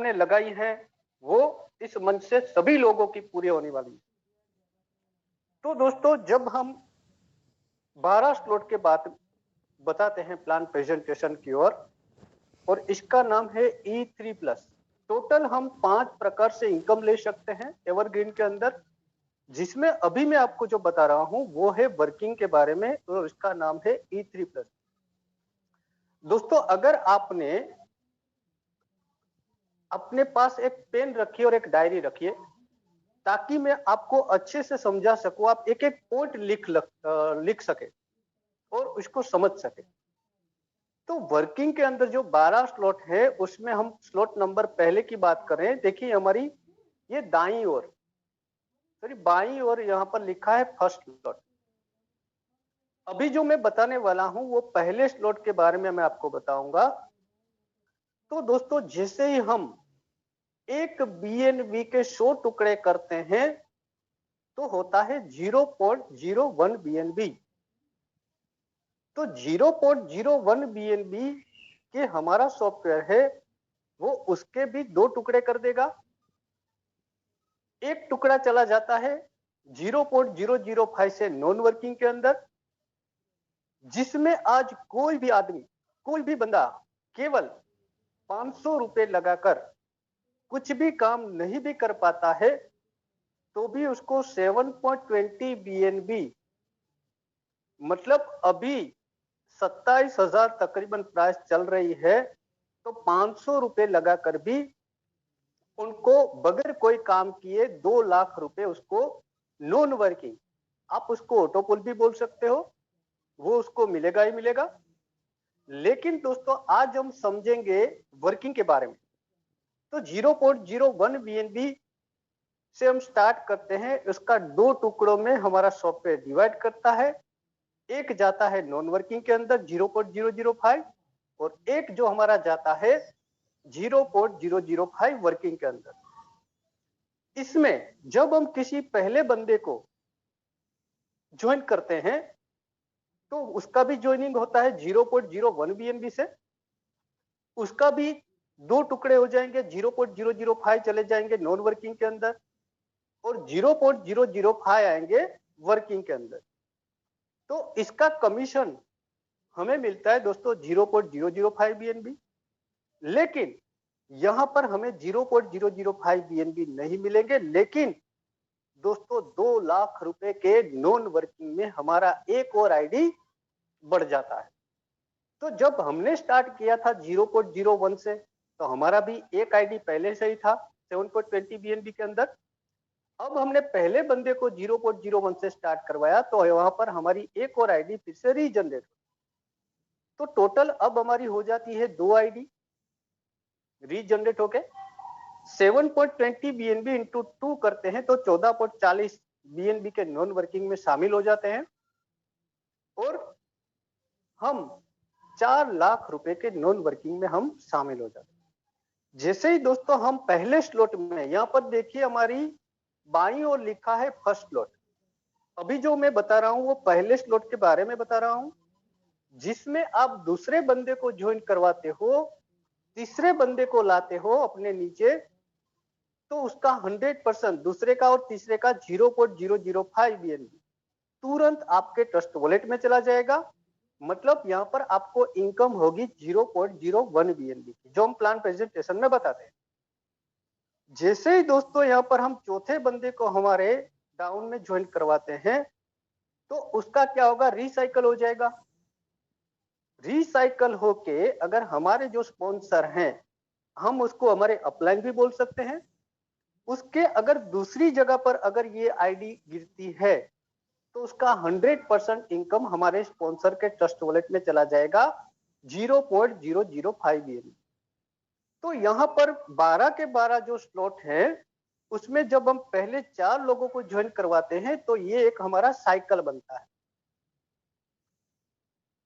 हमने लगाई है वो इस मंच से सभी लोगों की पूरी होने वाली है। तो दोस्तों जब हम 12 स्लॉट के बाद बताते हैं प्लान प्रेजेंटेशन की ओर, और इसका नाम है E3+। टोटल हम 5 प्रकार से इनकम ले सकते हैं एवरग्रीन के अंदर, जिसमें अभी मैं आपको जो बता रहा हूं वो है वर्किंग के बारे में, और इसका नाम है E3+। दोस्तों अगर आपने अपने पास एक पेन रखिए और एक डायरी रखिए, ताकि मैं आपको अच्छे से समझा सकूं, आप एक एक पॉइंट लिख सके और उसको समझ सके। तो वर्किंग के अंदर जो 12 स्लॉट है उसमें हम स्लॉट नंबर पहले की बात करें, देखिए हमारी ये दाईं ओर, सॉरी बाईं ओर यहां पर लिखा है फर्स्ट स्लॉट। अभी जो मैं बताने वाला हूं वो पहले स्लॉट के बारे में मैं आपको बताऊंगा। तो दोस्तों जैसे ही हम एक बीएनबी के 100 टुकड़े करते हैं तो होता है 0.01 बीएनबी। तो 0.01 बीएनबी के हमारा सॉफ्टवेयर है वो उसके भी 2 टुकड़े कर देगा। एक टुकड़ा चला जाता है 0.005 से नॉन वर्किंग के अंदर, जिसमें आज कोई भी आदमी, कोई भी बंदा केवल 500 रुपए लगाकर कुछ भी काम नहीं भी कर पाता है तो भी उसको 7.20 बीएनबी, मतलब अभी 27,000 तकरीबन प्राइस चल रही है, तो 500 रुपए लगाकर भी उनको बगैर कोई काम किए 2 लाख रुपए उसको नॉन वर्किंग, आप उसको ऑटोपोल भी बोल सकते हो, वो उसको मिलेगा ही मिलेगा। लेकिन दोस्तों आज हम समझेंगे वर्किंग के बारे में। तो 0.01 बीएनबी से हम स्टार्ट करते हैं। उसका 2 टुकड़ों में हमारा सॉफ्टवेयर डिवाइड करता है। एक जाता है नॉन वर्किंग के अंदर 0.005, और एक जो हमारा जाता है 0.005 वर्किंग के अंदर। इसमें जब हम किसी पहले बंदे को ज्वाइन करते हैं तो उसका भी ज्वाइनिंग होता है 0.01 बीएनबी से, उसका भी 2 टुकड़े हो जाएंगे, 0.005 चले जाएंगे नॉन वर्किंग के अंदर और 0.005 आएंगे वर्किंग के अंदर। तो इसका कमीशन हमें मिलता है दोस्तों 0.005 बीएनबी। लेकिन यहां पर हमें 0.005 बीएनबी नहीं मिलेंगे, लेकिन दोस्तों 2 लाख रुपए के नॉन वर्किंग में हमारा एक और आईडी बढ़ जाता है। तो जब हमने स्टार्ट किया था 0.01 से, तो हमारा भी एक आईडी पहले से ही था 7.20 बीएनबी के अंदर। अब हमने पहले बंदे को 0.01 से स्टार्ट करवाया तो वहां पर हमारी एक और आईडी फिर से रीजनरेट, तो टोटल अब हमारी हो जाती है 2 आईडी रीजनरेट होके 7.20 बीएनबी इंटू 2 करते हैं तो 14.40 बीएनबी के नॉन वर्किंग में शामिल हो जाते हैं, और हम 4 लाख रुपए के नॉन वर्किंग में हम शामिल हो जाते हैं। जैसे ही दोस्तों हम पहले स्लॉट में, यहां पर देखिए हमारी बाईं ओर लिखा है फर्स्ट स्लॉट। अभी जो मैं बता रहा हूं वो पहले स्लॉट के बारे में बता रहा हूं, जिसमें आप दूसरे बंदे को ज्वाइन करवाते हो, तीसरे बंदे को लाते हो अपने नीचे, तो उसका 100% दूसरे का और तीसरे का 0.005 बीएनबी तुरंत आपके ट्रस्ट वॉलेट में चला जाएगा। मतलब यहां पर आपको इनकम होगी 0.01 बीएनबी की, जो हम प्लान प्रेजेंटेशन में बताते हैं। जैसे ही दोस्तों यहां पर हम चौथे बंदे को हमारे डाउन में ज्वाइन करवाते हैं तो उसका क्या होगा, रिसाइकल हो जाएगा। रिसाइकल होके अगर हमारे जो स्पॉन्सर हैं, हम उसको हमारे अपलाइन भी बोल सकते हैं, उसके अगर दूसरी जगह पर अगर ये आईडी गिरती है तो उसका 100% इनकम हमारे स्पॉन्सर के ट्रस्ट वॉलेट में चला जाएगा 0.005 बीएनबी। तो यहां पर 12 के 12 जो स्लॉट है उसमें जब हम पहले 4 लोगों को ज्वाइन करवाते हैं तो ये एक हमारा साइकिल बनता है।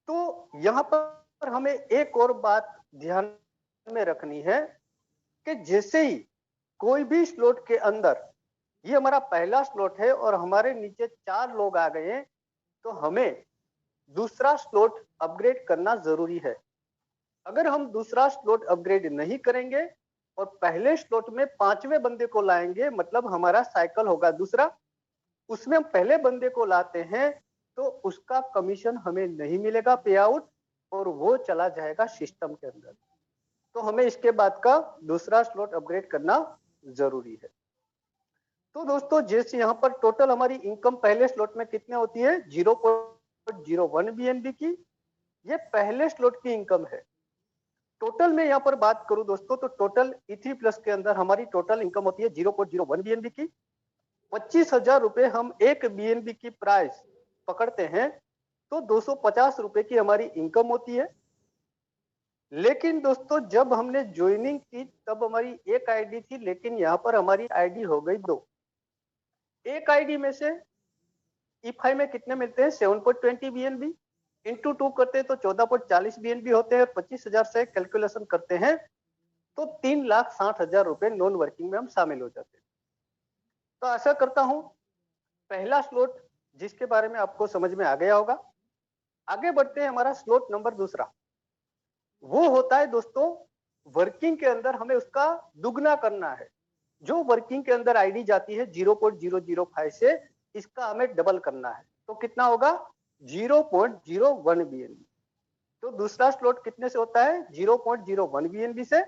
तो यहां पर हमें एक और बात ध्यान में रखनी है कि जैसे ही कोई भी स्लॉट के अंदर, ये हमारा पहला स्लॉट है और हमारे नीचे 4 लोग आ गए हैं, तो हमें दूसरा स्लॉट अपग्रेड करना जरूरी है। अगर हम दूसरा स्लॉट अपग्रेड नहीं करेंगे और पहले स्लॉट में पांचवें बंदे को लाएंगे, मतलब हमारा साइकिल होगा दूसरा, उसमें हम पहले बंदे को लाते हैं तो उसका कमीशन हमें नहीं मिलेगा पे आउट, और वो चला जाएगा सिस्टम के अंदर। तो हमें इसके बाद का दूसरा स्लॉट अपग्रेड करना जरूरी है। तो दोस्तों जैसे यहाँ पर टोटल हमारी इनकम पहले स्लॉट में कितने होती है 0.01 BNB की, ये पहले स्लॉट की इनकम है। टोटल में यहाँ पर बात करूं दोस्तों तो टोटल E3 प्लस के अंदर हमारी टोटल इनकम होती है 0.01 BNB की। 25,000 रुपए हम एक BNB की प्राइस पकड़ते हैं तो 250 रुपए की हमारी इनकम होती है। लेकिन दोस्तों जब हमने ज्वाइनिंग की तब हमारी एक आईडी थी, लेकिन यहाँ पर हमारी आईडी हो गई 2। एक आईडी में से E5 में कितने मिलते हैं 7.20 BNB, इंटू 2 करते हैं तो 14.40 BNB होते हैं। 25,000 से कैलकुलेशन करते हैं तो 3,60,000 रुपए नॉन वर्किंग में हम शामिल हो जाते हैं। तो आशा करता हूं पहला स्लॉट जिसके बारे में आपको समझ में आ गया होगा। आगे बढ़ते हैं, हमारा स्लॉट नंबर दूसरा वो होता है दोस्तों वर्किंग के अंदर हमें उसका दुगना करना है। जो वर्किंग के अंदर आईडी जाती है 0.005 से इसका हमें डबल करना है। तो कितना होगा 0.01 BNB। तो दूसरा स्लॉट कितने से होता है 0.01 BNB से।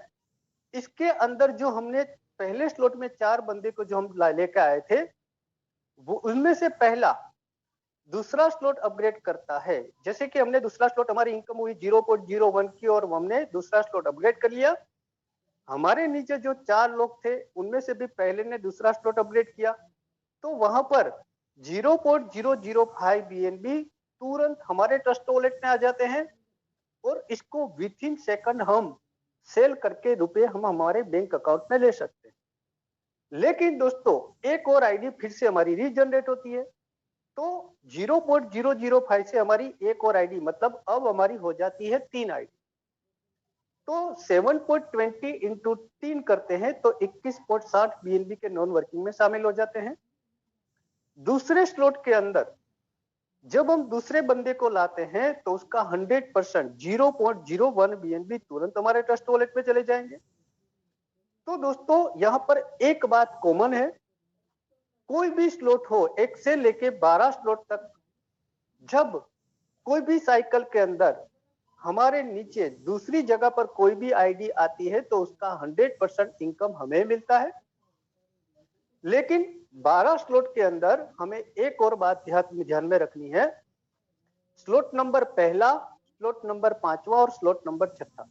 इसके अंदर जो हमने पहले स्लॉट में 4 बंदे को जो हम लेकर आए थे वो उनमें से पहला दूसरा स्लॉट अपग्रेड करता है। जैसे कि हमने दूसरा स्लॉट हमारी इनकम हुई 0.01 की और हमने दूसरा स्लॉट अपग्रेड कर लिया। हमारे नीचे जो 4 लोग थे उनमें से भी पहले ने दूसरा स्लॉट अपग्रेड किया तो वहां पर 0.005 BNB तुरंत हमारे ट्रस्ट वॉलेट में आ जाते हैं और इसको विथ इन सेकंड हम सेल करके रुपए हम हमारे बैंक अकाउंट में ले सकते हैं। लेकिन दोस्तों एक और आईडी फिर से हमारी रीजनरेट होती है तो 0.005 से हमारी एक और आईडी, मतलब अब हमारी हो जाती है 3 आईडी। तो 7.20 इंटू 3 करते हैं तो 21.60 BNB के नॉन वर्किंग में शामिल हो जाते हैं। दूसरे स्लॉट के अंदर जब हम दूसरे बंदे को लाते हैं तो उसका 100% 0.01 BNB तुरंत हमारे ट्रस्ट वॉलेट में चले जाएंगे। तो दोस्तों यहां पर एक बात कॉमन है, कोई भी स्लॉट हो 1 से लेके 12 स्लॉट तक, जब कोई भी साइकिल के अंदर हमारे नीचे दूसरी जगह पर कोई भी आईडी आती है तो उसका 100% इनकम हमें मिलता है। लेकिन 12 स्लॉट के अंदर हमें एक और बात ध्यान में रखनी है, स्लॉट नंबर पहला, स्लॉट नंबर 5वां और स्लॉट नंबर 6,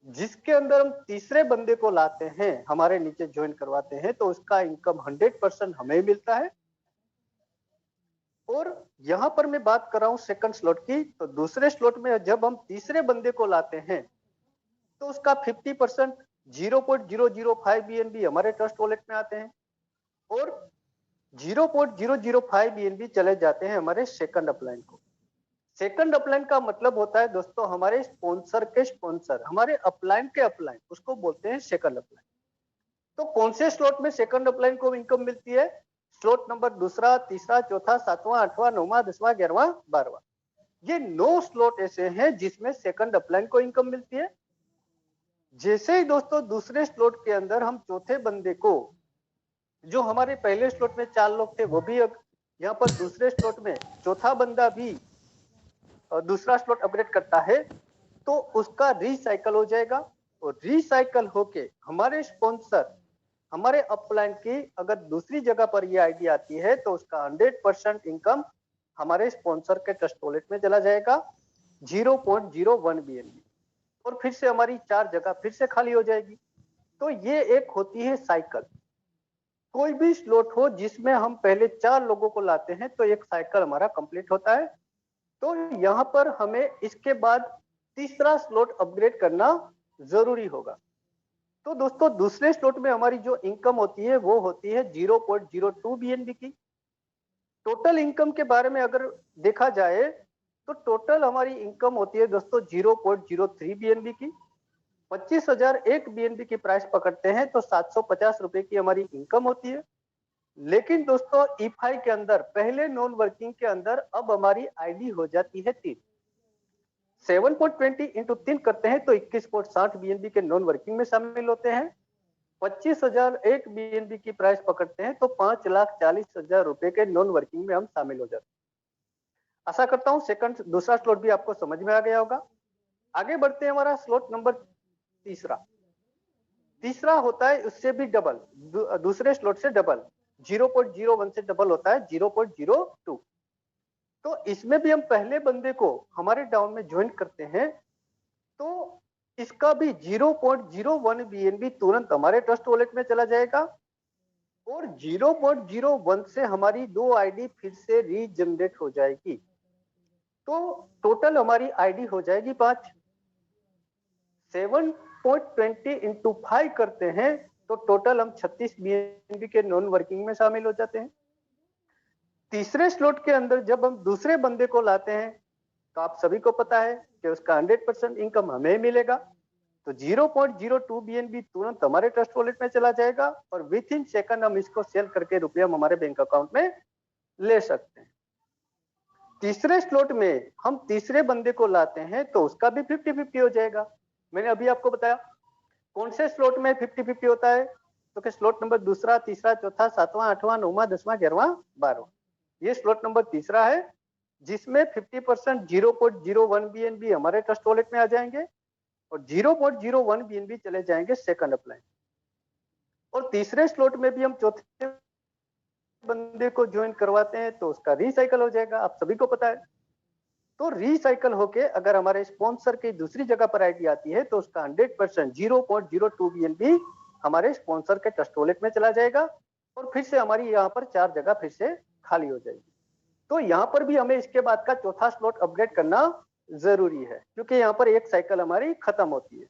जिसके अंदर हम तीसरे बंदे को लाते हैं हमारे नीचे ज्वाइन करवाते हैं तो उसका इनकम 100% हमें मिलता है। और यहां पर मैं बात कर रहा हूं सेकंड स्लॉट की, तो दूसरे स्लॉट में जब हम तीसरे बंदे को लाते हैं तो उसका 50% 0.005 BNB हमारे ट्रस्ट वॉलेट में आते हैं और 0.005 BNB चले जाते हैं हमारे सेकंड अपलाइन को। सेकंड अपलाइन का मतलब होता है दोस्तों हमारे स्पॉन्सर के स्पॉन्सर, हमारे अपलाइन के अपलाइन, उसको बोलते हैं सेकंड अपलाइन। तो कौन से स्लॉट में सेकंड अपलाइन को इनकम मिलती है, स्लॉट नंबर दूसरा, तीसरा, चौथा, 7वां, 8वां, 9वां, 10वां, 11वां, 12वां, ये 9 स्लॉट ऐसे हैं जिसमें सेकंड अपलाइन को इनकम मिलती है। जैसे ही दोस्तों दूसरे स्लॉट के अंदर हम चौथे बंदे को, जो हमारे पहले स्लॉट में 4 लोग थे वो भी यहाँ पर दूसरे स्लॉट में चौथा बंदा भी दूसरा स्लॉट अपग्रेड करता है तो उसका रीसाइकल हो जाएगा और रीसाइकल होके हमारे स्पॉन्सर, हमारे अपलाइन की अगर दूसरी जगह पर ये आईडी आती है तो उसका 100% इनकम हमारे स्पॉन्सर के ट्रस्ट वॉलेट में चला जाएगा 0.01 BNB और फिर से हमारी 4 जगह फिर से खाली हो जाएगी। तो ये एक होती है साइकिल। कोई भी स्लॉट हो जिसमें हम पहले 4 लोगों को लाते हैं तो एक साइकिल हमारा कंप्लीट होता है। तो यहाँ पर हमें इसके बाद तीसरा स्लॉट अपग्रेड करना जरूरी होगा। तो दोस्तों दूसरे स्लॉट में हमारी जो इनकम होती है वो होती है 0.02 BNB की। टोटल इनकम के बारे में अगर देखा जाए तो टोटल हमारी इनकम होती है दोस्तों 0.03 BNB की। 25,000 एक BNB की प्राइस पकड़ते हैं तो 750 रुपए की हमारी इनकम होती है। लेकिन दोस्तों E5 के अंदर पहले नॉन वर्किंग के अंदर अब हमारी आईडी हो जाती है 3। 7.20 इंटू 3 करते हैं तो 21.60 BNB के नॉन वर्किंग में शामिल होते हैं। 25,000 एक बीएनबी की प्राइस पकड़ते हैं तो 5,40,000 रुपए के नॉन वर्किंग में हम शामिल हो जाते हैं। आशा करता हूं सेकंड दूसरा स्लॉट भी आपको समझ में आ गया होगा। आगे बढ़ते हैं, हमारा स्लॉट नंबर तीसरा तीसरा होता है उससे भी डबल, दूसरे स्लॉट से डबल, 0.01 से डबल होता है 0.02। तो इसमें भी हम पहले बंदे को हमारे डाउन में ज्वाइन करते हैं तो इसका भी 0.01 बीएनबी तुरंत हमारे ट्रस्ट वॉलेट में चला जाएगा और 0.01 से हमारी 2 आईडी फिर से रीजनरेट हो जाएगी। तो टोटल हमारी आईडी हो जाएगी 5। 7.20 इंटू 5 करते हैं तो टोटल हम 36 बीएनबी के नॉन वर्किंग में शामिल हो जाते हैं। तीसरे स्लॉट के अंदर जब हम दूसरे बंदे को लाते हैं तो आप सभी को पता है कि उसका 100% इनकम हमें मिलेगा। तो 0.02 बीएनबी तुरंत हमारे ट्रस्ट वॉलेट में चला जाएगा और विथ इन सेकंड हम इसको सेल करके रुपया हम हमारे बैंक अकाउंट में ले सकते हैं। तीसरे स्लॉट में हम तीसरे बंदे को लाते हैं तो उसका भी 50-50 हो जाएगा। मैंने अभी आपको बताया कौन से स्लॉट में 50-50 होता है, तो कि स्लॉट नंबर दूसरा, तीसरा, चौथा, सातवां, आठवां, नौवां, 10वां, 11वां, 12वां, ये स्लॉट नंबर तीसरा है जिसमें 50% 0.01 बीएनबी हमारे ट्रस्ट वॉलेट में आ जाएंगे और 0.01 बीएनबी चले जाएंगे सेकंड अपलाइन। और तीसरे स्लॉट में भी हम चौथे बंदे को ज्वाइन करवाते हैं तो उसका रिसाइकल हो जाएगा, आप सभी को पता है। तो रिसाइकल होके अगर हमारे स्पॉन्सर की दूसरी जगह पर आईडी आती है तो उसका 100% 0.02 बीएनबी हमारे स्पॉन्सर के ट्रस्ट वॉलेट में चला जाएगा और फिर से हमारी यहाँ पर 4 जगह फिर से खाली हो जाएगी। तो यहाँ पर भी हमें इसके बाद का चौथा स्लॉट अपग्रेड करना जरूरी है क्योंकि यहाँ पर एक साइकिल हमारी खत्म होती है।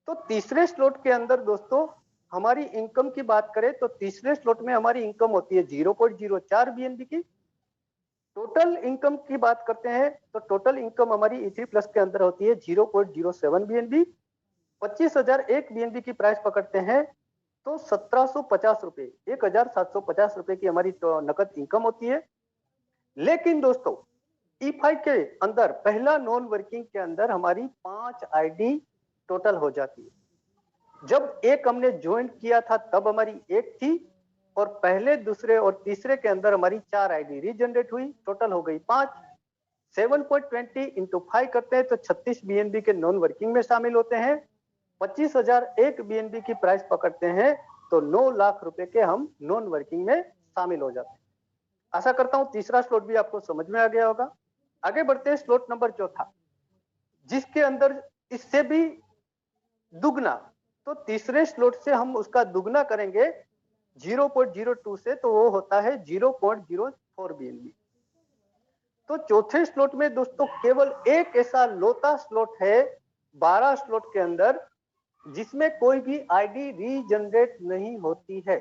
तो तीसरे स्लॉट के अंदर दोस्तों हमारी इनकम की बात करें तो तीसरे स्लॉट में हमारी इनकम होती है 0.04 बीएनबी की। टोटल इनकम की बात करते हैं तो टोटल इनकम हमारी E3 प्लस के अंदर होती है 0.07 बीएनबी। 25,000 एक बीएनबी की प्राइस पकड़ते हैं तो 1750 रुपए, 1,750 रुपए की हमारी तो नकद इनकम होती है। लेकिन दोस्तों E5 के अंदर पहला नॉन वर्किंग के अंदर हमारी 5 आईडी टोटल हो जाती है। जब एक हमने ज्वाइन किया था तब हमारी एक थी और पहले, दूसरे और तीसरे के अंदर हमारी 4 आईडी रीजनरेट हुई, टोटल हो गई 5। 7.20 इंटू 5 करते हैं तो 36 बीएनबी के नॉन वर्किंग में शामिल होते हैं। 25,000 एक बीएनबी की प्राइस पकड़ते हैं तो 9 लाख रुपए के हम नॉन वर्किंग में शामिल हो जाते हैं। आशा करता हूं तीसरा स्लॉट भी आपको समझ में आ गया होगा। आगे बढ़ते हैं स्लॉट नंबर चौथा जिसके अंदर इससे भी दुगना, तो तीसरे स्लॉट से हम उसका दुगना करेंगे 0.02 से तो वो होता है 0.04 बीएनबी। तो चौथे स्लॉट में दोस्तों केवल एक ऐसा लोता स्लॉट है 12 स्लॉट के अंदर जिसमें कोई भी आईडी रीजनरेट नहीं होती है।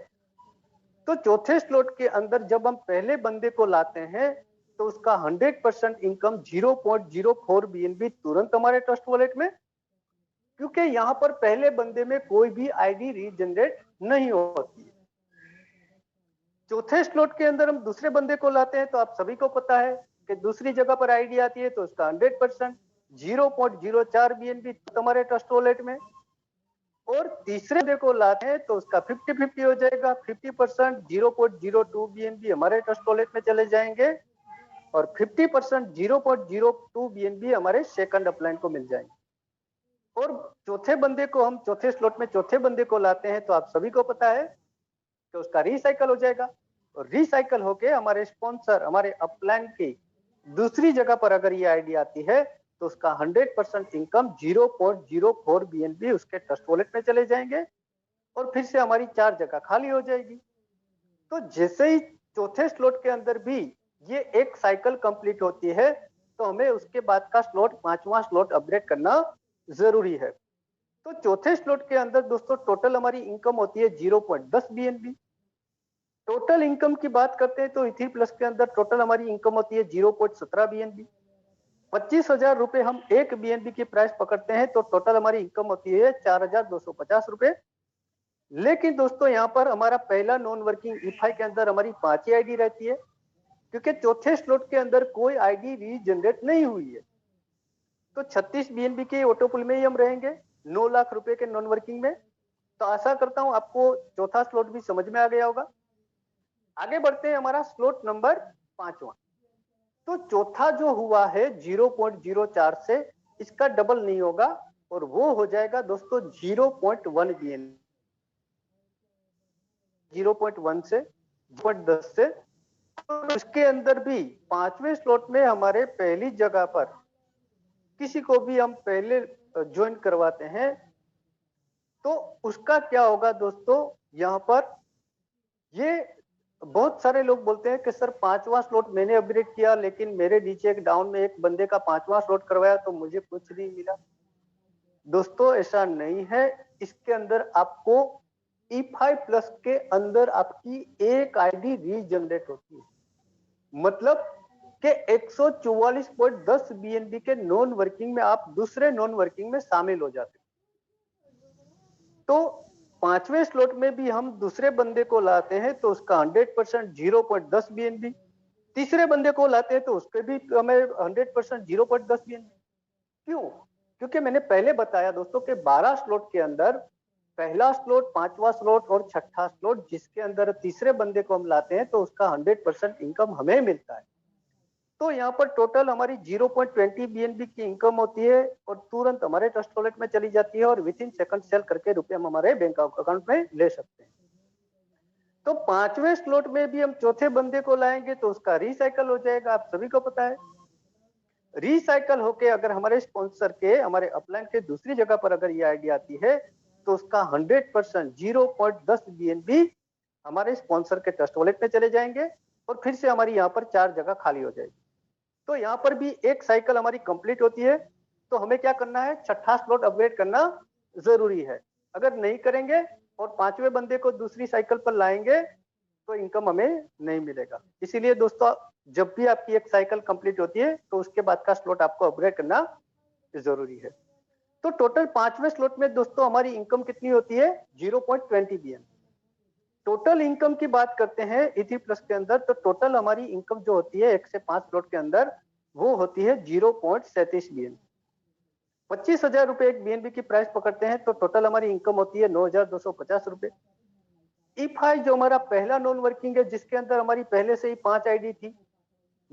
तो चौथे स्लॉट के अंदर जब हम पहले बंदे को लाते हैं तो उसका 100% इनकम 0.04 बीएनबी तुरंत हमारे ट्रस्ट वॉलेट में, क्योंकि यहां पर पहले बंदे में कोई भी आईडी रीजनरेट नहीं होती है। चौथे स्लॉट के अंदर हम दूसरे बंदे को लाते हैं तो आप सभी को पता है कि दूसरी जगह पर आईडी आती है तो उसका 100% 0.04 बीएनबी हमारे ट्रस्ट वॉलेट में। और तीसरे बंदे को लाते हैं तो उसका 50-50 हो जाएगा, 50% 0.02 बीएनबी हमारे ट्रस्ट वॉलेट में चले जाएंगे और 50% 0.02 बीएनबी हमारे सेकंड अपलाइन को मिल जाएंगे। और चौथे बंदे को हम चौथे स्लॉट में चौथे बंदे को लाते हैं तो आप सभी को पता है कि उसका रिसाइकल हो जाएगा और रिसाइकल होके हमारे स्पॉन्सर, हमारे अपलाइन की दूसरी जगह पर अगर ये आईडी आती है तो उसका 100% इनकम 0.04 बीएनबी उसके ट्रस्ट वॉलेट में चले जाएंगे और फिर से हमारी 4 जगह खाली हो जाएगी। तो जैसे ही चौथे स्लॉट के अंदर भी ये एक साइकिल कंप्लीट होती है तो हमें उसके बाद का स्लॉट 5वां स्लॉट अपग्रेड करना जरूरी है। तो चौथे स्लॉट के अंदर दोस्तों टोटल हमारी इनकम होती है 0.10 बीएनबी। टोटल इनकम की बात करते हैं तो E3 प्लस के अंदर टोटल हमारी इनकम होती है 0.17 बीएनबी। 25,000 रुपए हम एक बीएनबी की प्राइस पकड़ते हैं तो टोटल हमारी इनकम होती है 4,250 रुपए। लेकिन दोस्तों यहाँ पर हमारा पहला नॉन वर्किंग E5 के अंदर हमारी 5 ही आईडी रहती है क्योंकि चौथे स्लॉट के अंदर कोई आईडी रीजनरेट नहीं हुई है। तो 36 बीएनबी के ऑटोपुल में ही हम रहेंगे 9 लाख रुपए के नॉन वर्किंग में। तो आशा करता हूं आपको चौथा स्लॉट भी समझ में आ गया होगा। आगे बढ़ते हैं, हमारा स्लॉट नंबर 5वां। तो चौथा जो हुआ है 0.04 से, इसका डबल नहीं होगा और वो हो जाएगा दोस्तों 0.1 बीएन, 0.1 से 0.10 से। तो इसके अंदर भी पांचवें स्लॉट में हमारे पहली जगह पर किसी को भी हम पहले ज्वाइन करवाते हैं तो उसका क्या होगा दोस्तों, यहाँ पर ये बहुत सारे लोग बोलते हैं कि सर 5वां स्लॉट मैंने अपग्रेड किया लेकिन मेरे नीचे एक डाउन में एक बंदे का 5वां स्लॉट करवाया तो मुझे कुछ नहीं मिला। दोस्तों ऐसा नहीं है, इसके अंदर आपको E5 प्लस के अंदर आपकी एक आईडी रीजनरेट होती है, मतलब कि 144.10 बीएनबी के नॉन वर्किंग में आप दूसरे नॉन वर्किंग में शामिल हो जाते हैं। तो पांचवें स्लॉट में भी हम दूसरे बंदे को लाते हैं तो उसका 100% 0.10 बीएनबी, तीसरे बंदे को लाते हैं तो उसके भी हमें 100% 0.10 बीएनबी। क्यों? क्योंकि मैंने पहले बताया दोस्तों कि 12 स्लॉट के अंदर पहला स्लॉट, पांचवा स्लॉट और छठा स्लॉट जिसके अंदर तीसरे बंदे को हम लाते हैं तो उसका 100% इनकम हमें मिलता है। तो यहाँ पर टोटल हमारी 0.20 बीएनबी की इनकम होती है और तुरंत हमारे ट्रस्ट वॉलेट में चली जाती है और विद इन सेकंड सेल करके रुपए हम हमारे बैंक अकाउंट में ले सकते हैं। तो पांचवें स्लॉट में भी हम चौथे बंदे को लाएंगे तो उसका रिसाइकल हो जाएगा, आप सभी को पता है। रिसाइकल होके अगर हमारे स्पॉन्सर के, हमारे अपलाइन के दूसरी जगह पर अगर ये आईडी आती है तो उसका 100% 0.10 बीएनबी हमारे स्पॉन्सर के ट्रस्ट वॉलेट में चले जाएंगे और फिर से हमारी यहाँ पर 4 जगह खाली हो जाएगी। तो यहाँ पर भी एक साइकिल हमारी कंप्लीट होती है। तो हमें क्या करना है, छठा स्लॉट अपग्रेड करना जरूरी है। अगर नहीं करेंगे और पांचवें बंदे को दूसरी साइकिल पर लाएंगे तो इनकम हमें नहीं मिलेगा। इसीलिए दोस्तों जब भी आपकी एक साइकिल कंप्लीट होती है तो उसके बाद का स्लॉट आपको अपग्रेड करना जरूरी है। तो टोटल पांचवें स्लॉट में दोस्तों हमारी इनकम कितनी होती है, 0.20 बीएन। टोटल इनकम की बात करते हैं इथी प्लस के अंदर, तो टोटल हमारी इनकम जो होती है 1 से 5 स्लॉट के अंदर वो होती है 0.37 बीएन। 25,000 रुपए एक बीएनबी की प्राइस पकड़ते हैं तो टोटल हमारी इनकम होती है 9,250 रुपए। E5 जो हमारा पहला नॉन वर्किंग है जिसके अंदर हमारी पहले से ही 5 आईडी थी,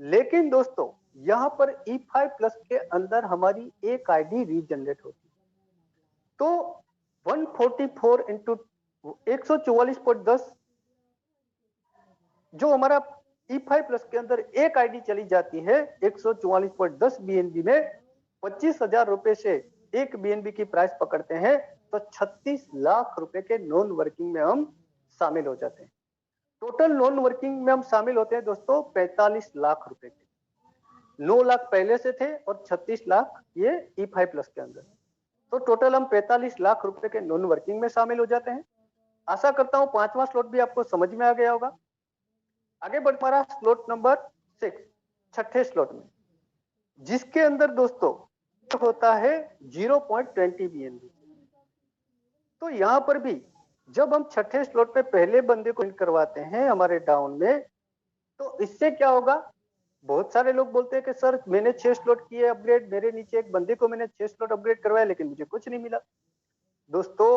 लेकिन दोस्तों यहाँ पर E5 प्लस के अंदर हमारी एक आईडी रीजनरेट होती है। तो 144 इंटू 144.10 जो हमारा E5 प्लस के अंदर एक आईडी चली जाती है 144.10 बीएनबी में, 25,000 रुपए से एक बीएनबी की प्राइस पकड़ते हैं तो 36 लाख रुपए के नॉन वर्किंग में हम शामिल हो जाते हैं। टोटल नॉन वर्किंग में हम शामिल होते हैं दोस्तों 45 लाख रुपए के। 9 लाख पहले से थे और 36 लाख ये E5 प्लस के अंदर, तो टोटल हम 45 लाख रुपए के नॉन वर्किंग में शामिल हो जाते हैं। आशा करता हूं पांचवा स्लॉट भी आपको समझ में आ गया होगा। आगे बढ़ पा रहा स्लॉट नंबर 6, छठे स्लॉट में, जिसके अंदर दोस्तों होता है 0.20 बीएनबी। तो यहां पर भी जब हम छठे स्लॉट पे पहले बंदे को करवाते हैं हमारे डाउन में, तो इससे क्या होगा, बहुत सारे लोग बोलते हैं कि सर मैंने 6 स्लॉट किए अपग्रेड, मेरे नीचे एक बंदे को मैंने 6 स्लॉट अपग्रेड करवाया लेकिन मुझे कुछ नहीं मिला। दोस्तों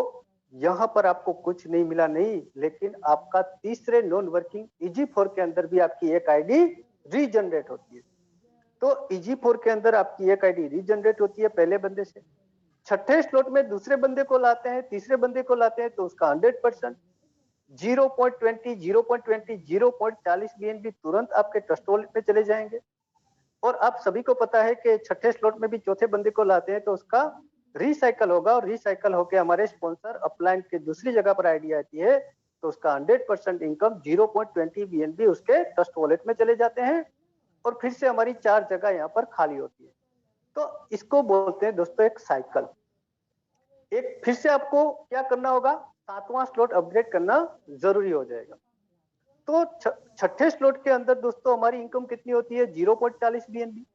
यहां पर आपको कुछ नहीं मिला नहीं, लेकिन आपका तीसरे नॉन वर्किंग EG4 के अंदर भी आपकी एक आईडी रीजनरेट होती है। तो EG4 के अंदर आपकी एक आईडी रीजनरेट होती है पहले बंदे से। छठे स्लॉट में दूसरे बंदे को लाते हैं, तीसरे बंदे को लाते हैं तो उसका 100% 0.20 0.40 बीएनबी तुरंत आपके ट्रस्ट वॉलेट में चले जाएंगे। और आप सभी को पता है कि छठे स्लॉट में भी चौथे बंदे को लाते हैं तो उसका रिसाइकल होगा और रिसाइकल होके हमारे स्पॉन्सर अपलाइन के दूसरी जगह पर आईडी आती है तो उसका 100% इनकम 0.20 बीएनबी उसके ट्रस्ट वॉलेट में चले जाते हैं और फिर से हमारी 4 जगह यहाँ पर खाली होती है। तो इसको बोलते हैं दोस्तों एक साइकिल। एक फिर से आपको क्या करना होगा, 7वां स्लॉट अपग्रेड करना जरूरी हो जाएगा। तो छठे स्लॉट के अंदर दोस्तों हमारी इनकम कितनी होती है, 0.40 बीएनबी।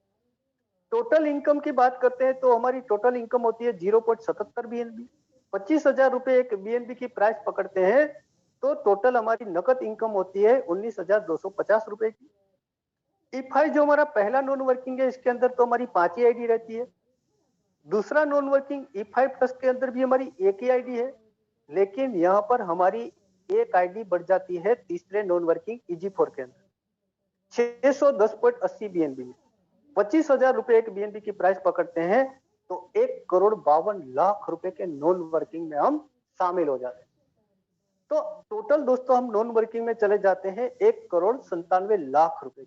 टोटल इनकम की बात करते हैं तो हमारी टोटल इनकम होती है 0.77 बीएनबी। 25,000 रुपए एक बीएनबी की प्राइस पकड़ते हैं तो टोटल हमारी नकद इनकम होती है 19,250 रुपए की। E5 जो हमारा पहला नॉन वर्किंग है इसके अंदर तो हमारी 5 ही आईडी रहती है। दूसरा नॉन वर्किंग E5 प्लस के अंदर भी हमारी एक ही आईडी है। लेकिन यहाँ पर हमारी एक आईडी बढ़ जाती है तीसरे नॉन वर्किंग EG4 के अंदर 610.80 BNB में 25,000 रुपए एक BNB की प्राइस पकड़ते हैं तो 1,52,00,000 रुपए के नॉन वर्किंग में हम शामिल हो जाते हैं। तो टोटल दोस्तों हम नॉन वर्किंग में चले जाते हैं 1,97,00,000 रुपए,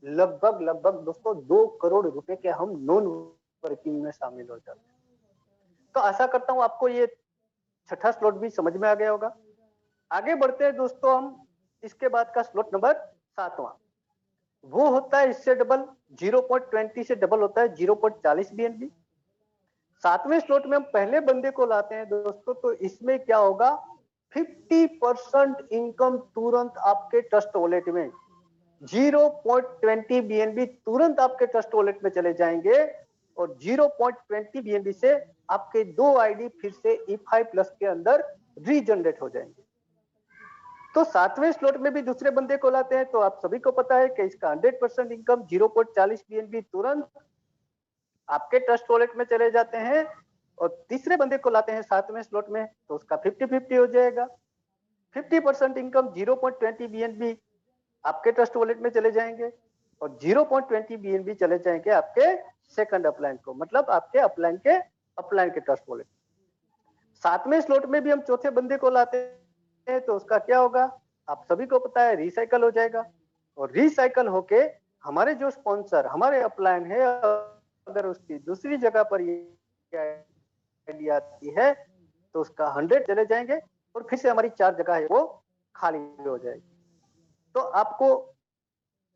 लगभग दोस्तों 2 करोड़ रुपए के हम नॉन वर्किंग में शामिल हो जाते हैं। तो आशा करता हूं आपको ये छठा स्लॉट भी समझ में आ गया होगा। आगे बढ़ते हैं दोस्तों हम, इसके बाद का स्लॉट नंबर 7वां, वो होता है इससे डबल 0.20 से डबल होता है 0.40 BNB। 7वें स्लॉट में हम पहले बंदे को लाते हैं दोस्तों, तो इसमें क्या होगा 50% इनकम तुरंत आपके ट्रस्ट वॉलेट में 0.20 BNB तुरंत आपके ट्रस्ट वॉलेट में चले जाएंगे और 0.20 BNB से आपके 2 आईडी फिर से E5 प्लस के अंदर रीजनरेट हो जाएंगे। तो 7वें स्लॉट में भी दूसरे बंदे को लाते हैं, तो आप सभी को पता है कि इसका 100% इनकम 0.40 BNB तुरंत आपके ट्रस्ट वॉलेट में चले जाते हैं और तीसरे बंदे को लाते हैं 7वें स्लॉट में, तो उसका 50-50 हो जाएगा। 50% इनकम 0.20 BNB आपके ट्रस्ट वॉलेट में चले जाएंगे और 0.20 BNB चले जाएंगे आपके सेकंड अपलाइन को, मतलब आपके अपलाइन के ट्रस्ट वॉलेट। 7वें स्लॉट में भी हम चौथे बंदे को लाते हैं, तो उसका क्या होगा आप सभी को पता है, रिसाइकल हो जाएगा और रिसाइकल होके हमारे जो स्पॉन्सर हमारे अपलाइन है, अगर उसकी दूसरी जगह पर ये आईडी आती है तो उसका 100 चले जाएंगे और फिर से हमारी 4 जगह है वो खाली हो जाएगी। तो आपको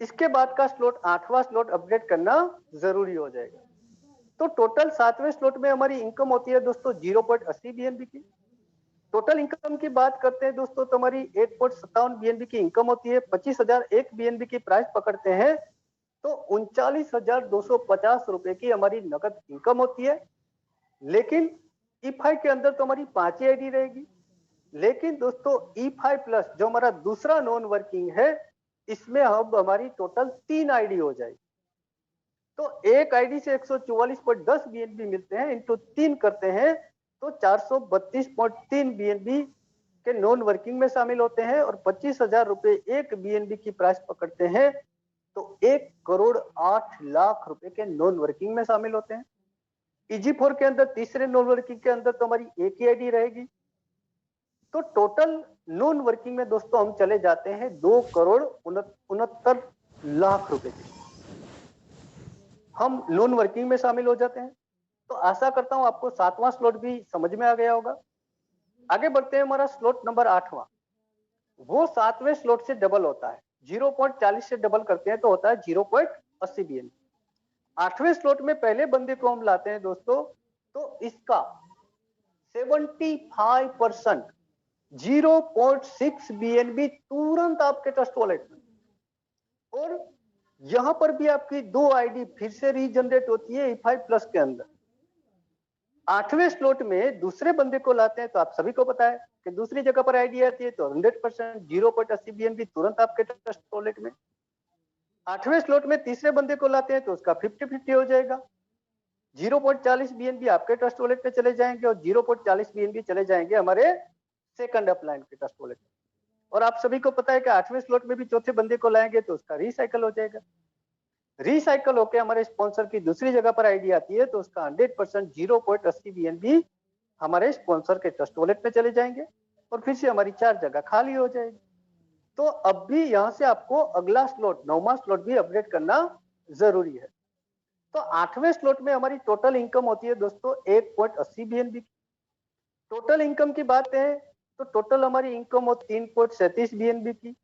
इसके बाद का स्लॉट 8वां स्लॉट अपडेट करना जरूरी हो जाएगा। तो टोटल 7वें स्लॉट में हमारी इनकम होती है दोस्तों 0.80 BNB की। टोटल इनकम की बात करते हैं दोस्तों, तो हमारी 1.57 BNB की इनकम होती है। 25,000 एक BNB की प्राइस पकड़ते हैं तो 39,250 रुपए की हमारी नकद इनकम होती है। लेकिन E5 के अंदर तो हमारी 5 ही आईडी रहेगी, लेकिन दोस्तों E5 प्लस जो हमारा दूसरा नॉन वर्किंग है, इसमें अब हमारी टोटल 3 आईडी हो जाएगी। तो एक आईडी से 144.10 BNB मिलते हैं, इनटू 3 करते हैं तो 432.3 BNB के नॉन वर्किंग में शामिल होते हैं और 25,000 रुपए एक BNB की प्राइस पकड़ते हैं तो 1,08,00,000 रुपए के नॉन वर्किंग में शामिल होते हैं। EG4 के अंदर तीसरे नॉन वर्किंग के अंदर तो हमारी एक ही आईडी रहेगी। तो टोटल नॉन वर्किंग में दोस्तों हम चले जाते हैं 2,69,00,000 रुपए के, हम नॉन वर्किंग में शामिल हो जाते हैं। तो आशा करता हूं आपको 7वां स्लॉट भी समझ में आ गया होगा। आगे बढ़ते हैं, हमारा स्लॉट नंबर 8वां, वो 7वें स्लॉट से डबल होता है। 0.40 से डबल करते हैं तो होता है 0.80 BNB। 8वें स्लॉट में पहले बंदे को हम लाते हैं दोस्तों, तो इसका 75% 0.6 BNB तुरंत आपके ट्रस्ट वॉलेट में, और यहां पर भी आपकी 2 आईडी फिर से रीजनरेट होती है E5 प्लस के अंदर। 8वें स्लॉट में दूसरे बंदे को लाते हैं, तो आप सभी को पता है कि दूसरी जगह पर आईडी आती है तो 100% 0.80 BNB तुरंत आपके ट्रस्ट वॉलेट में। 8वें स्लॉट में तीसरे बंदे को लाते हैं तो उसका 50-50 हो जाएगा। 0.40 BNB आपके ट्रस्ट वॉलेट पे चले जाएंगे और 0.40 BNB चले जाएंगे हमारे सेकंड अपलाइन के ट्रस्ट वॉलेट में। और आप सभी को पता है कि 8वें स्लॉट में भी चौथे बंदे को लाएंगे तो उसका रिसाइकल हो जाएगा। रिसाइकल होकर हमारे स्पॉन्सर की दूसरी जगह पर आईडी आती है तो उसका 100% 0.80 BNB हमारे स्पॉन्सर के ट्रस्ट वॉलेट में चले जाएंगे और फिर से हमारी 4 जगह खाली हो जाएगी। तो अब भी यहां से आपको अगला स्लॉट 9वां स्लॉट भी अपडेट करना जरूरी है। तो 8वें स्लॉट में हमारी टोटल इनकम होती है दोस्तों 1.80 BNB की। टोटल इनकम की बात है तो टोटल हमारी इनकम हो 3.37 BNB की।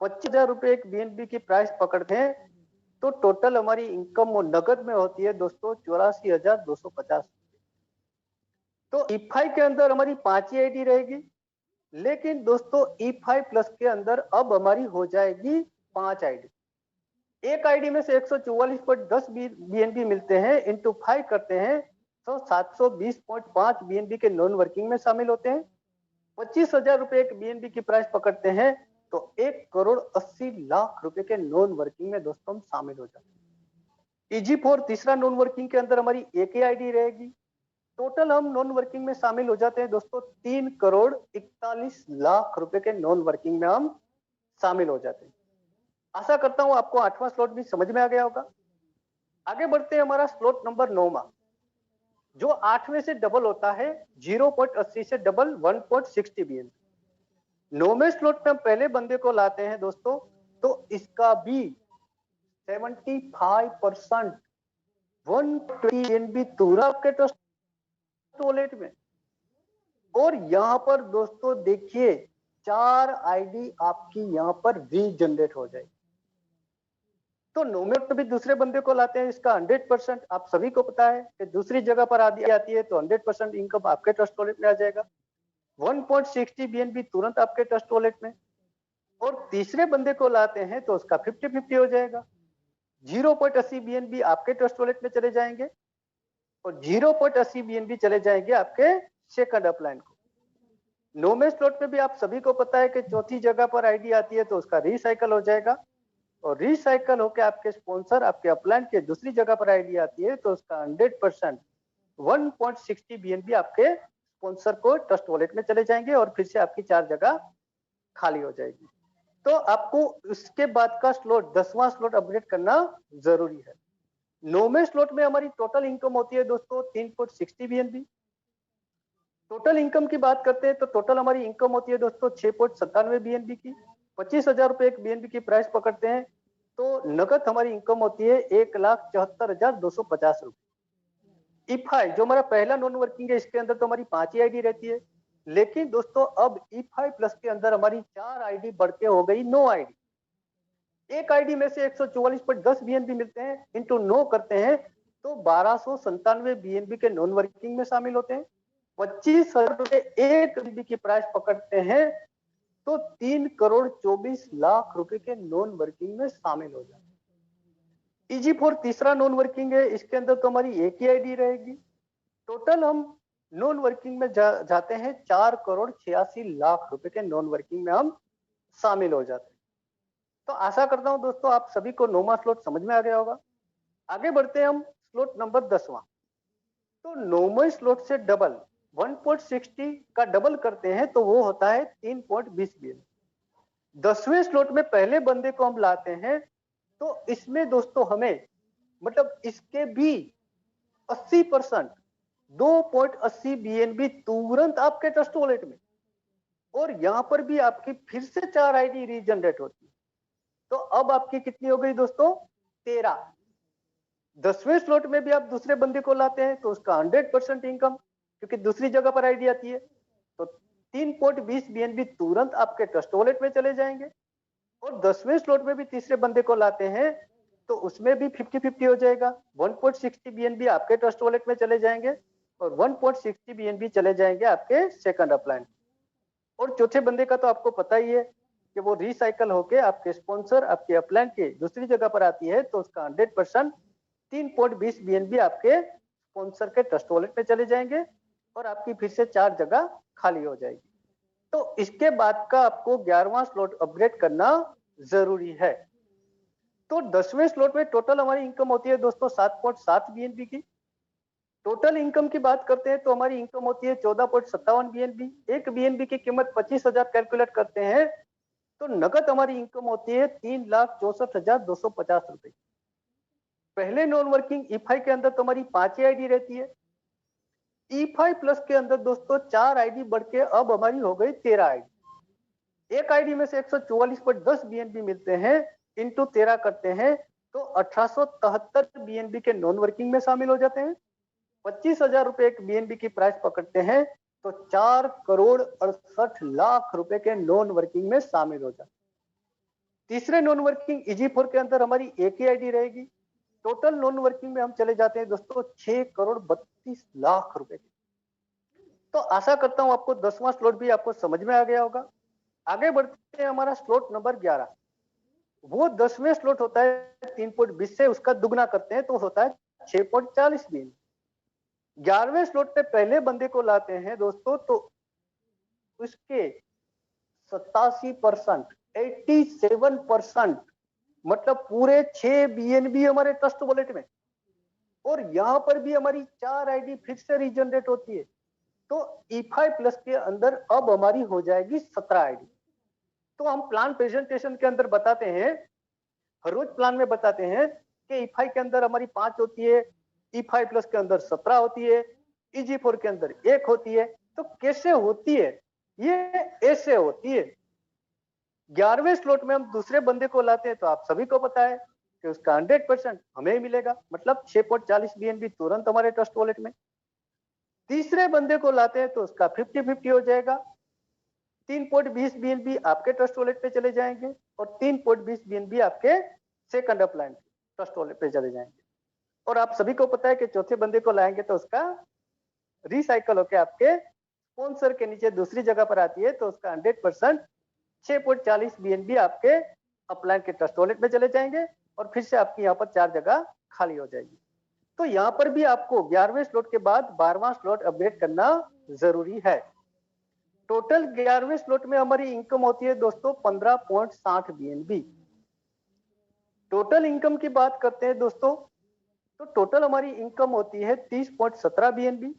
25,000 रुपए एक BNB की प्राइस पकड़ते हैं तो टोटल हमारी इनकम वो नगद में होती है दोस्तों 84,250। तो E5 के अंदर हमारी 5 ही आईडी रहेगी, लेकिन दोस्तों E5 प्लस के अंदर अब हमारी हो जाएगी 5 आईडी। एक आईडी में से 144.10 BNB मिलते हैं, इंटू 5 करते हैं तो 720.5 BNB के नॉन वर्किंग में शामिल होते हैं। 25,000 रुपए एक BNB की प्राइस पकड़ते हैं तो 1,80,00,000 रुपए के नॉन वर्किंग में दोस्तों हम शामिल हो जाते हैं। EG4 तीसरा नॉन वर्किंग के अंदर हमारी एक ही आईडी रहेगी, टोटल हम नॉन वर्किंग में शामिल हो जाते हैं दोस्तों 3,41,00,000 रुपए के नॉन वर्किंग में हम शामिल हो जाते हैं। आशा करता हूं आपको 8वां स्लॉट भी समझ में आ गया होगा। आगे बढ़ते हैं हमारा स्लॉट नंबर 9वां, जो 8वें से डबल होता है 0.80 से डबल 1.60 बीएन। 9वें स्लॉट में हम पहले बंदे को लाते हैं दोस्तों, तो इसका भी 75% 120 बीएनबी तुरंत आपके ट्रस्ट वॉलेट में। और यहां पर दोस्तों देखिए 4 आईडी आपकी यहां पर रीजनरेट हो जाएगी। तो 9वें भी दूसरे बंदे को लाते हैं, इसका 100% आप सभी को पता है कि दूसरी जगह पर आती है तो 100% इनकम आपके ट्रस्ट वॉलेट में आ जाएगा। 1.60 बीएनबी तुरंत आपके ट्रस्ट वॉलेट में। और तीसरे बंदे को लाते हैं तो उसका 50-50 हो जाएगा। 0.80 बीएनबी आपके ट्रस्ट वॉलेट में चले जाएंगे और 0.80 बीएनबी चले जाएंगे आपके सेकंड अपलाइन को। 9वें स्लॉट में भी आप सभी को पता है कि चौथी जगह पर आईडी आती है तो उसका रिसाइकल हो जाएगा और रिसाइकल होकर आपके स्पॉन्सर आपके अपलाइन के दूसरी जगह पर आईडी आती है तो उसका 100% 1.60 बीएनबी आपके स्पॉन्सर को ट्रस्ट वॉलेट में चले जाएंगे और फिर से आपकी 4 जगह खाली हो जाएगी। तो आपको उसके बाद का स्लॉट 10वां स्लॉट अपडेट करना जरूरी है। 9वें स्लॉट में हमारी टोटल इनकम होती है दोस्तों 3.60 बीएनबी। टोटल इनकम की बात करते हैं तो टोटल हमारी इनकम होती है दोस्तों 6.97 बीएनबी की। 25,000 रुपए एक बीएनबी की प्राइस पकड़ते हैं तो नगद हमारी इनकम होती है 1,74,250 रुपए। ईफाई जो हमारा पहला नॉन वर्किंग है, इसके अंदर तो हमारी 5 ही आईडी रहती है, लेकिन दोस्तों अब ईफाई प्लस के अंदर हमारी 4 आईडी बढ़ के हो गई 9 आईडी। एक आईडी में से 144.10 बीएनबी मिलते हैं, इंटू 9 करते हैं तो 1297 बीएनबी के नॉन वर्किंग में शामिल होते हैं। 25,000 रुपए एक बीएनबी की प्राइस पकड़ते हैं तो 3,24,00,000 रुपए के नॉन वर्किंग में शामिल हो जाते हैं। EG4 तीसरा नॉन वर्किंग है, इसके अंदर तो हमारी एक ही आईडी रहेगी। टोटल हम नॉन वर्किंग में जाते हैं 4,86,00,000 रुपए के नॉन वर्किंग में हम शामिल हो जाते हैं। तो आशा करता हूं दोस्तों आप सभी को 9वां स्लॉट समझ में आ गया होगा। आगे बढ़ते हैं हम स्लॉट नंबर 10वां। तो 9वें स्लॉट से डबल 1.60 का डबल करते हैं तो वो होता है 3.20 बीएन। 10वें स्लॉट में पहले बंदे को हम लाते हैं तो इसमें दोस्तों हमें मतलब इसके भी 80% 2.80 बीएनबी तुरंत आपके ट्रस्ट वॉलेट में। और यहां पर भी आपकी फिर से 4 आईडी रीजनरेट होती है। तो अब आपकी कितनी हो गई दोस्तों 13। 10वें स्लॉट में भी आप दूसरे बंदे को लाते हैं तो उसका 100% इनकम, क्योंकि दूसरी जगह पर आईडी आती है, तो 3.20 बीएनबी तुरंत आपके ट्रस्ट वॉलेट में चले जाएंगे। और 10वें स्लॉट में भी तीसरे बंदे को लाते हैं तो उसमें भी 50-50 हो जाएगा। 1.60 बीएनबी आपके ट्रस्ट वॉलेट में चले जाएंगे और 1.60 बीएनबी चले जाएंगे आपके सेकंड अपलाइन। और चौथे बंदे का तो आपको पता ही है कि वो रिसाइकल होके आपके स्पॉन्सर आपके अपलाइन के दूसरी जगह पर आती है तो उसका 100% 3.20 बीएनबी आपके स्पॉन्सर के ट्रस्ट वॉलेट में चले जाएंगे और आपकी फिर से 4 जगह खाली हो जाएगी। तो इसके बाद का आपको 11वां स्लॉट अपग्रेड करना जरूरी है। तो 10वें स्लॉट में टोटल हमारी इनकम होती है दोस्तों 7.7 बीएनबी की। टोटल इनकम की बात करते हैं तो हमारी इनकम होती है 14.57 बीएनबी। एक बीएनबी की कीमत 25,000 कैलकुलेट करते हैं तो नगद हमारी इनकम होती है 3,64,250 रुपए। पहले नॉन वर्किंग ईफाई के अंदर तो हमारी 5 आईडी रहती है। ईफाई प्लस के अंदर दोस्तों 4 आईडी बढ़ के अब हमारी हो गई 13 आईडी। एक आईडी में से 144.10 बीएनबी मिलते हैं, इंटू 13 करते हैं तो 1873 बीएनबी के नॉन वर्किंग में शामिल हो जाते हैं। 25,000 रुपए एक बीएनबी की प्राइस पकड़ते हैं तो 4,68,00,000 रुपए के नॉन वर्किंग में शामिल हो जाते हैं। तीसरे नॉन वर्किंग EG4 के अंदर हमारी एक ही आईडी रहेगी। टोटल नॉन वर्किंग में हम चले जाते हैं दोस्तों 6,32,00,000 रुपए की। तो आशा करता हूं आपको 10वां स्लॉट भी आपको समझ में आ गया होगा। आगे बढ़ते हैं हमारा स्लॉट नंबर 11। वो 10वें स्लॉट होता है 3.20 से उसका दुगना करते हैं तो होता है 6.40 बीएनबी। 11वें स्लॉट पे पहले बंदे को लाते हैं दोस्तों तो उसके 87% 87% मतलब पूरे 6 बीएनबी हमारे ट्रस्ट वॉलेट में। और यहाँ पर भी हमारी 4 आईडी फिर से रीजनरेट होती है। तो E5 प्लस के अंदर अब हमारी हो जाएगी 17 आईडी। तो हम प्लान प्रेजेंटेशन के अंदर बताते हैं, हर रोज प्लान में बताते हैं कि E5 के अंदर हमारी 5 होती है, E5 प्लस के अंदर 17 होती है, EG4 के अंदर 1 होती है। तो कैसे होती है? ये ऐसे होती है। 11वें स्लॉट में हम दूसरे बंदे को लाते हैं तो आप सभी को पता है कि उसका 100% हमें ही मिलेगा, मतलब 6.40 BNB तुरंत हमारे ट्रस्ट वॉलेट में। तीसरे बंदे को लाते हैं तो उसका 50-50 हो जाएगा। 3.20 BNB आपके ट्रस्ट वॉलेट पे चले जाएंगे और 3.20 BNB आपके सेकंड अपलाइन ट्रस्ट वॉलेट पे चले जाएंगे। और आप सभी को पता है कि चौथे बंदे को लाएंगे तो उसका रिसाइकल होकर आपके स्पॉन्सर के नीचे दूसरी जगह पर आती है, तो उसका 100% 6.40 BNB आपके अपलाइन के ट्रस्ट वॉलेट में चले जाएंगे और फिर से आपकी यहाँ पर 4 जगह खाली हो जाएगी। तो यहाँ पर भी आपको 11वें स्लॉट के बाद 12वां स्लॉट अपडेट करना जरूरी है। टोटल 11वें स्लॉट में हमारी इनकम होती है दोस्तों 15.60 BNB। टोटल इनकम की बात करते हैं दोस्तों, तो टोटल हमारी इनकम होती है 30.17 BNB।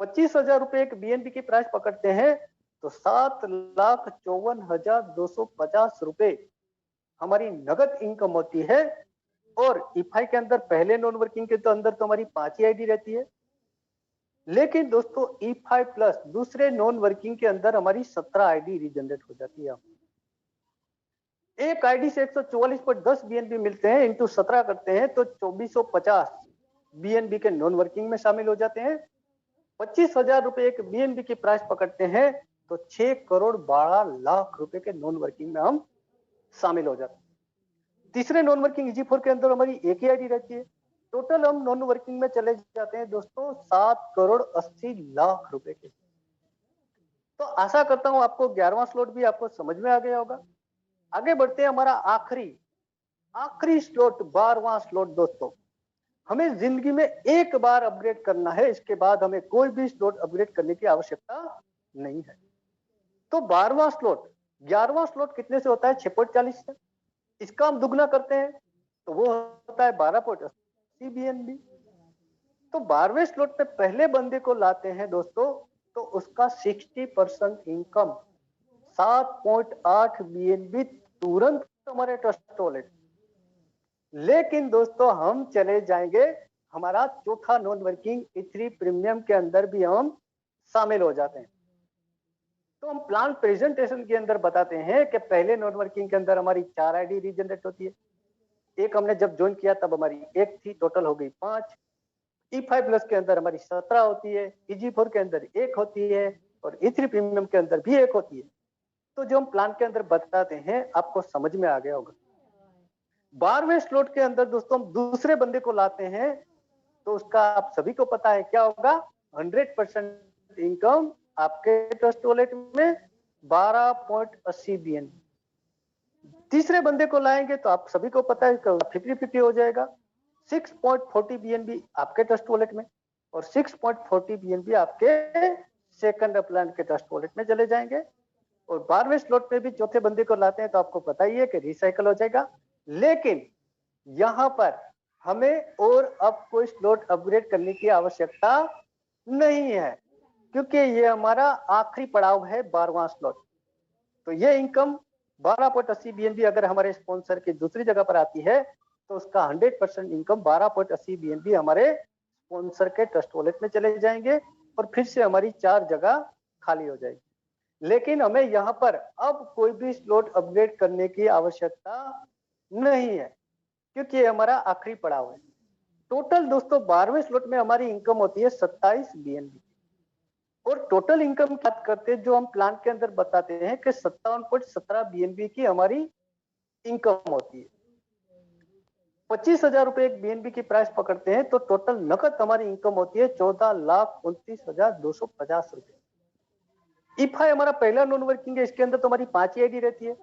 25,000 रुपए एक BNB की प्राइस पकड़ते हैं तो 7,54,250 रुपए हमारी नगद इनकम होती है। और E5 के अंदर पहले नॉन वर्किंग के तो अंदर तो हमारी 5 ही आईडी रहती है, लेकिन दोस्तों E5 प्लस दूसरे नॉन वर्किंग के अंदर हमारी 17 आईडी रीजनरेट हो जाती है। एक आईडी से 144.10 BNB मिलते हैं, इंटू 17 करते हैं तो 2450 BNB के नॉन वर्किंग में शामिल हो जाते हैं। 25,000 रुपए एक BNB की प्राइस पकड़ते हैं तो 6,12,00,000 रुपए के नॉन वर्किंग में हम शामिल हो जाते हैं। तीसरे नॉन वर्किंग EG4 के अंदर हमारी एक ही आईडी रहती है। टोटल हम नॉन वर्किंग में चले जाते हैं दोस्तों 7,80,00,000 रुपए के। तो आशा करता हूं आपको 11वां स्लॉट भी आपको समझ में आ गया होगा। आगे बढ़ते हैं, हमारा आखिरी स्लॉट 12वां स्लॉट दोस्तों। हमें जिंदगी में एक बार अपग्रेड करना है, इसके बाद हमें कोई भी स्लॉट अपग्रेड करने की आवश्यकता नहीं है। तो 12वां स्लॉट 11वां स्लॉट कितने से होता है? 6.40 से। इसका हम दुगना करते हैं तो वो होता है 12.80 BNB। तो 12वें स्लॉट पे पहले बंदे को लाते हैं दोस्तों तो उसका 60% इनकम 7.8 BNB तुरंत हमारे ट्रस्ट वॉलेट। लेकिन दोस्तों हम चले जाएंगे, हमारा चौथा नॉन वर्किंग E3 प्रीमियम के अंदर भी हम शामिल हो जाते हैं। तो हम प्लान प्रेजेंटेशन के अंदर बताते हैं कि पहले नॉन वर्किंग के अंदर हमारी 4 आईडी रीजनरेट होती है। एक हमने जब ज्वाइन किया तब हमारी एक थी, टोटल हो गई 5। E5 प्लस के अंदर हमारी 17 होती है, EG4 के अंदर 1 होती है और E3 प्रीमियम के अंदर भी 1 होती है। तो जो हम प्लान के अंदर बताते हैं आपको समझ में आ गया होगा। 12वें स्लॉट के अंदर दोस्तों हम दूसरे बंदे को लाते हैं तो उसका आप सभी को पता है क्या होगा? 100% इनकम आपके ट्रस्ट वॉलेट में 12.80 BNB। तीसरे बंदे को लाएंगे तो आप सभी को पता है 50-50 हो जाएगा। 6.40 BNB आपके ट्रस्ट वॉलेट में और 6.40 BNB आपके सेकंड अपलाइन के ट्रस्ट वॉलेट में चले जाएंगे। और 12वें स्लॉट में भी चौथे बंदे को लाते हैं तो आपको पता ही है कि रिसाइकल हो जाएगा। लेकिन यहां पर हमें और अब कोई स्लॉट अपग्रेड करने की आवश्यकता नहीं है, क्योंकि ये हमारा आखिरी पड़ाव है 12वां स्लॉट। तो ये इनकम 12.80 BNB अगर हमारे स्पॉन्सर की दूसरी जगह पर आती है तो उसका 100% इनकम 12.80 BNB हमारे स्पॉन्सर के ट्रस्ट वॉलेट में चले जाएंगे और फिर से हमारी 4 जगह खाली हो जाएगी। लेकिन हमें यहाँ पर अब कोई भी स्लॉट अपग्रेड करने की आवश्यकता नहीं है, क्योंकि ये हमारा आखिरी पड़ाव है। टोटल दोस्तों 12वें स्लॉट में हमारी इनकम होती है 27 BNB। और टोटल इनकम की बात करते हैं जो हम प्लान के अंदर बताते हैं कि 57.17 BNB की हमारी इनकम होती है। 25,000 रुपए एक BNB की प्राइस पकड़ते हैं तो टोटल नकद हमारी इनकम होती है 14,29,250 रुपए। E5 हमारा पहला नॉन वर्किंग है, इसके अंदर तो हमारी 5 ही आईडी रहती है।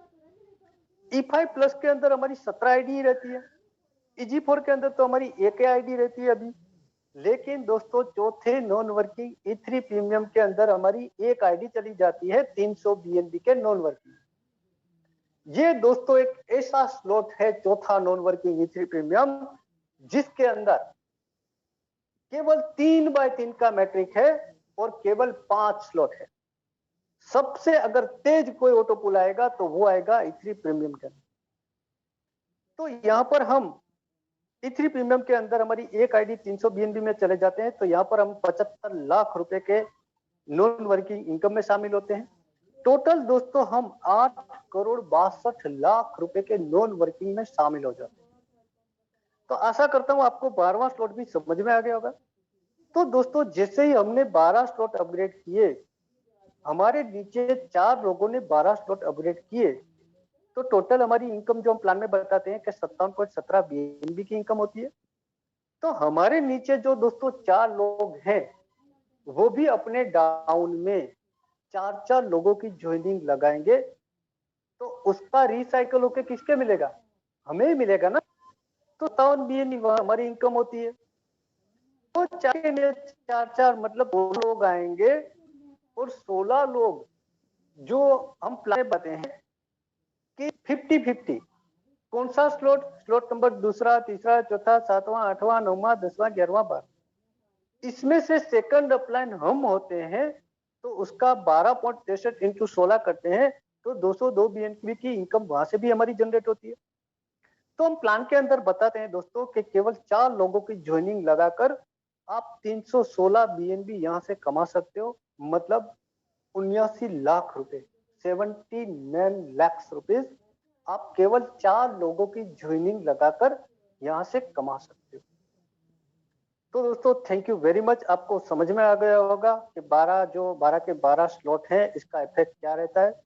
E5 प्लस के अंदर हमारी 17 आईडी ही रहती है। EG4 के अंदर तो हमारी एक आईडी रहती है अभी। लेकिन दोस्तों चौथे नॉन वर्किंग E3 प्रीमियम के अंदर हमारी एक आईडी चली जाती है 300 BNB के नॉन वर्किंग। ये दोस्तों एक ऐसा स्लॉट है चौथा नॉन वर्किंग E3 प्रीमियम जिसके अंदर केवल 3x3 का मैट्रिक है और केवल 5 स्लॉट है। सबसे अगर तेज कोई ऑटो पुल आएगा तो वो आएगा E3 प्रीमियम के अंदर। तो यहां पर हम E3 प्रीमियम के अंदर हमारी एक आईडी 300 BNB में चले जाते हैं, तो यहां पर हम 75 लाख रुपए के नॉन वर्किंग इनकम में शामिल होते हैं। टोटल दोस्तों हम 8,62,00,000 रुपए के नॉन वर्किंग में शामिल हो जाते हैं। तो आशा करता हूं आपको 12वां स्लॉट भी समझ में आ गया होगा। तो दोस्तों जैसे ही हमने 12 स्लॉट अपग्रेड किए, हमारे नीचे 4 लोगों ने 12 स्लॉट अपग्रेड किए, तो टोटल हमारी इनकम जो हम प्लान में बताते हैं कि 57.17 BNB की इनकम होती है। तो हमारे नीचे जो दोस्तों 4 लोग हैं, वो भी अपने डाउन में 4-4 लोगों की ज्वाइनिंग लगाएंगे, तो उसका रिसाइकल होके किसके मिलेगा? हमें ही मिलेगा ना। तो 57 BNB हमारी इनकम होती है। तो 4-4 मतलब 2 लोग आएंगे और 16 लोग जो हम प्लान बताते हैं कि 50-50 कौन सा स्लॉट? स्लॉट नंबर दूसरा, तीसरा, चौथा, 7वां, 8वां, 9वां, 10वां, 11वां, 12, इसमें से सेकंड अपलाइन हम होते हैं, तो उसका 12.63 इंटू 16 करते हैं, तो 202 BNB की इनकम वहां से भी हमारी जनरेट होती है। तो हम प्लान के अंदर बताते हैं दोस्तों कि केवल 4 लोगों की ज्वाइनिंग लगाकर आप 316 BNB यहां से कमा सकते हो, मतलब 79 लाख रुपए, 79 लाख रुपीज आप केवल 4 लोगों की ज्वाइनिंग लगाकर यहां से कमा सकते हो। तो दोस्तों थैंक यू वेरी मच। आपको समझ में आ गया होगा कि 12 के 12 स्लॉट हैं, इसका इफेक्ट क्या रहता है।